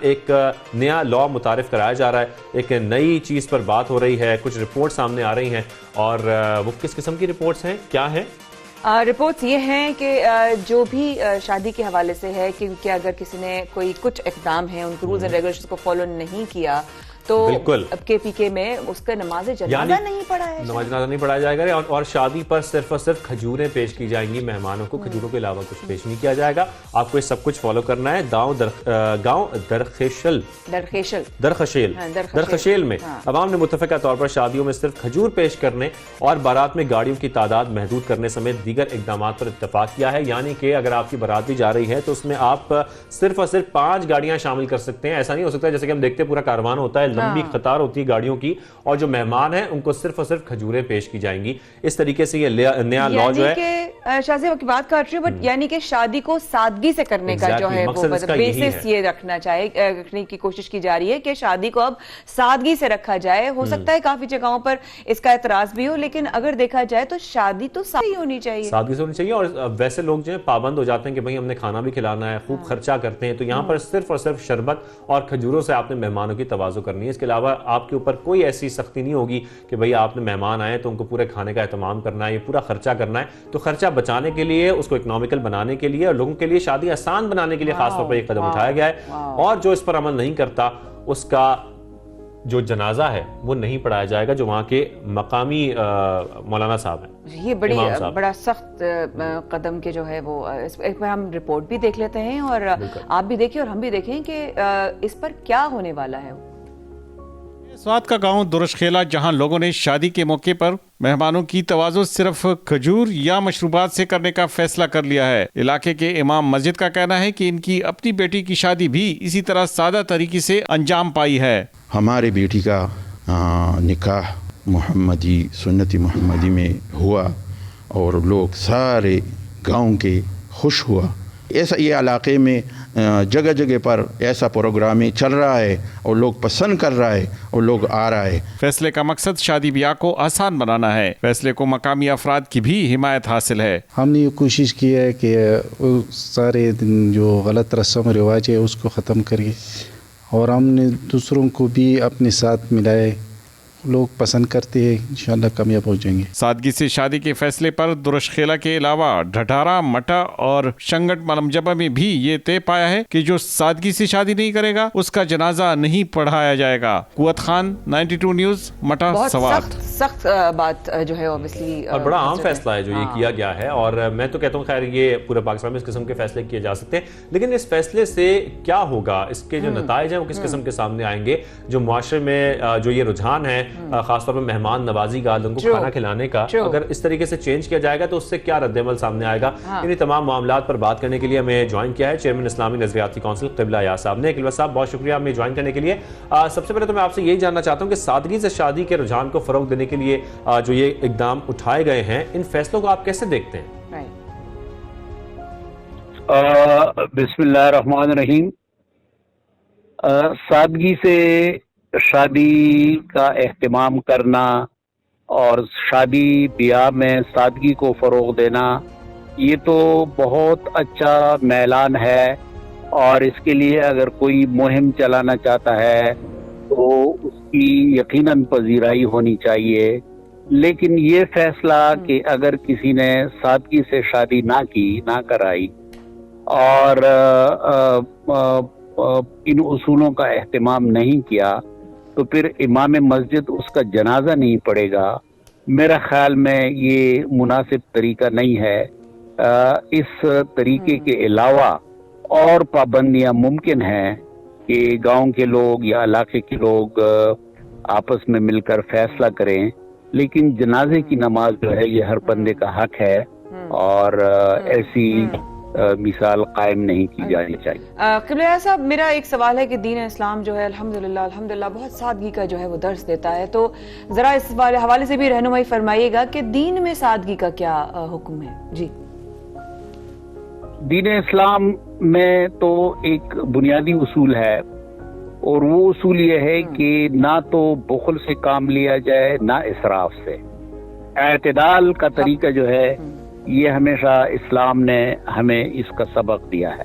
ایک نیا لا متعارف کرایا جا رہا ہے، ایک نئی چیز پر بات ہو رہی ہے، کچھ رپورٹ سامنے آ رہی ہیں، اور وہ کس قسم کی رپورٹس ہیں، کیا ہیں؟ رپورٹس یہ ہیں کہ جو بھی شادی کے حوالے سے ہے، کیونکہ اگر کسی نے کچھ اقدام ہیں، ان کے رولز اینڈ ریگولیشنز کو فالو نہیں کیا تو اب کے پی کے میں اس کا نماز جنازہ نہیں پڑھایا جائے گا، نماز جنازہ نہیں پڑھایا جائے گا، اور شادی پر صرف اور صرف کھجوریں پیش کی جائیں گی، مہمانوں کو کھجوروں کے علاوہ کچھ پیش نہیں کیا جائے گا۔ آپ کو یہ سب کچھ فالو کرنا ہے۔ گاؤں درخشیل میں عوام نے متفقہ طور پر شادیوں میں صرف کھجور پیش کرنے اور بارات میں گاڑیوں کی تعداد محدود کرنے سمیت دیگر اقدامات پر اتفاق کیا ہے، یعنی کہ اگر آپ کی بارات بھی جا رہی ہے تو اس میں آپ صرف اور صرف 5 گاڑیاں شامل کر سکتے ہیں۔ ایسا نہیں ہو سکتا جیسے کہ ہم دیکھتے ہیں پورا کاروان ہوتا ہے، لمبی قطار ہوتی ہے گاڑیوں کی، اور جو مہمان ہیں ان کو صرف اور صرف کھجوریں پیش کی جائیں گی۔ اس طریقے سے یہ نیا لا جو ہے، شاہ صاحب کی بات کر رہی ہوں، بٹ یعنی کہ شادی کو سادگی سے کرنے کا جو ہے وہ بیسس یہ رکھنے کی کوشش کی جا رہی ہے کہ شادی کو اب سادگی سے رکھا جائے۔ ہو سکتا ہے کافی جگہوں پر اس کا اعتراض بھی ہو، لیکن اگر دیکھا جائے تو شادی تو سادگی ہونی چاہیے، سادگی سے ہونی چاہیے۔ اور ویسے لوگ جو ہیں پابند ہو جاتے ہیں کہ بھئی ہم نے کھانا بھی کھلانا ہے، خوب خرچہ کرتے ہیں، تو یہاں پر صرف اور صرف شربت اور کھجوروں سے آپ نے مہمانوں کی تواضع کرنی ہے۔ اس کے علاوہ آپ کے اوپر کوئی ایسی سختی نہیں ہوگی کہ بھئی آپ نے مہمان آئے تو ان کو پورے کھانے کا اہتمام کرنا ہے، یہ پورا خرچہ کرنا ہے۔ تو خرچہ بچانے کے لیے، اس کو اکنامیکل بنانے کے لیے اور لوگوں کے لیے شادی آسان بنانے کے لیے خاص طور پر ایک قدم اٹھایا گیا ہے، اور جو اس پر عمل نہیں کرتا اس کا جو جنازہ ہے وہ نہیں پڑھایا جائے گا، جو وہاں کے مقامی مولانا صاحب ہیں۔ یہ بڑا سخت قدم کے جو ہے وہ ایک بار ہم رپورٹ بھی دیکھ لیتے ہیں، اور آپ بھی دیکھیں اور ہم بھی دیکھیں کہ اس پر کیا ہونے والا ہے۔ سوات کا گاؤں درشخیلہ، جہاں لوگوں نے شادی کے موقع پر مہمانوں کی تواضع صرف کھجور یا مشروبات سے کرنے کا فیصلہ کر لیا ہے۔ علاقے کے امام مسجد کا کہنا ہے کہ ان کی اپنی بیٹی کی شادی بھی اسی طرح سادہ طریقے سے انجام پائی ہے۔ ہمارے بیٹی کا نکاح محمدی سنت محمدی میں ہوا اور لوگ سارے گاؤں کے خوش ہوا۔ ایسا یہ علاقے میں جگہ جگہ پر ایسا پروگرامیں چل رہا ہے اور لوگ پسند کر رہا ہے اور لوگ آ رہا ہے۔ فیصلے کا مقصد شادی بیاہ کو آسان بنانا ہے۔ فیصلے کو مقامی افراد کی بھی حمایت حاصل ہے۔ ہم نے یہ کوشش کی ہے کہ سارے جو غلط رسم و رواج ہے اس کو ختم کریے، اور ہم نے دوسروں کو بھی اپنے ساتھ ملائے، لوگ پسند کرتے ہیں، انشاءاللہ کامیاب ہو جائیں گے۔ سادگی سے شادی کے فیصلے پر درشخیلہ کے علاوہ ڈھٹارا، مٹا اور شنگٹ ملمجبہ میں بھی یہ طے پایا ہے کہ جو سادگی سے شادی نہیں کرے گا اس کا جنازہ نہیں پڑھایا جائے گا۔ قوت خان، 92 نیوز، مٹا، سوات۔ سخت بات جو ہے اوبیسلی، اور بڑا عام فیصلہ ہے جو یہ کیا گیا ہے، اور میں تو کہتا ہوں خیر یہ پورے پاکستان میں اس قسم کے فیصلے کیے جا سکتے ہیں، لیکن اس فیصلے سے کیا ہوگا، اس کے جو نتائج ہیں وہ کس قسم کے سامنے آئیں گے؟ جو معاشرے میں جو یہ رجحان ہے خاص طور پر مہمان نوازی کا، لوگوں کو کھانا کھلانے کا، اگر اس طریقے سے چینج کیا جائے گا تو اس سے کیا رد عمل سامنے آئے گا؟ انہی تمام معاملات پر بات کرنے کے لیے ہمیں جوائن کیا ہے چیئرمین اسلامی نظریاتی کونسل قبلہ یا صاحب نے۔ قبلہ صاحب بہت شکریہ ہمیں جوائن کرنے کے لیے۔ سب سے پہلے تو میں آپ سے یہی جاننا چاہتا ہوں کہ سادگی سے شادی کے رجحان کو فروغ دینے کے لیے جو یہ اقدام اٹھائے گئے ہیں، ان فیصلوں کو آپ کیسے دیکھتے ہیں؟ بسم اللہ الرحمن الرحیم۔ سادگی سے شادی کا اہتمام کرنا اور شادی بیاہ میں سادگی کو فروغ دینا، یہ تو بہت اچھا میلان ہے، اور اس کے لیے اگر کوئی مہم چلانا چاہتا ہے تو اس کی یقیناً پذیرائی ہونی چاہیے۔ لیکن یہ فیصلہ کہ اگر کسی نے سادگی سے شادی نہ کرائی اور ان اصولوں کا اہتمام نہیں کیا تو پھر امام مسجد اس کا جنازہ نہیں پڑے گا، میرا خیال میں یہ مناسب طریقہ نہیں ہے۔ اس طریقے کے علاوہ اور پابندیاں ممکن ہیں کہ گاؤں کے لوگ یا علاقے کے لوگ آپس میں مل کر فیصلہ کریں، لیکن جنازے کی نماز جو ہے یہ ہر بندے کا حق ہے، اور ایسی مثال قائم نہیں کی جانی چاہیے۔ قبلہ صاحب، میرا ایک سوال ہے کہ دین اسلام جو ہے الحمدللہ بہت سادگی کا جو ہے وہ درس دیتا ہے، تو ذرا اس حوالے سے بھی رہنمائی فرمائیے گا کہ دین میں سادگی کا کیا حکم ہے؟ جی، دین اسلام میں تو ایک بنیادی اصول ہے، اور وہ اصول یہ ہے کہ نہ تو بخل سے کام لیا جائے نہ اسراف سے۔ اعتدال کا طریقہ جو ہے یہ ہمیشہ اسلام نے ہمیں اس کا سبق دیا ہے۔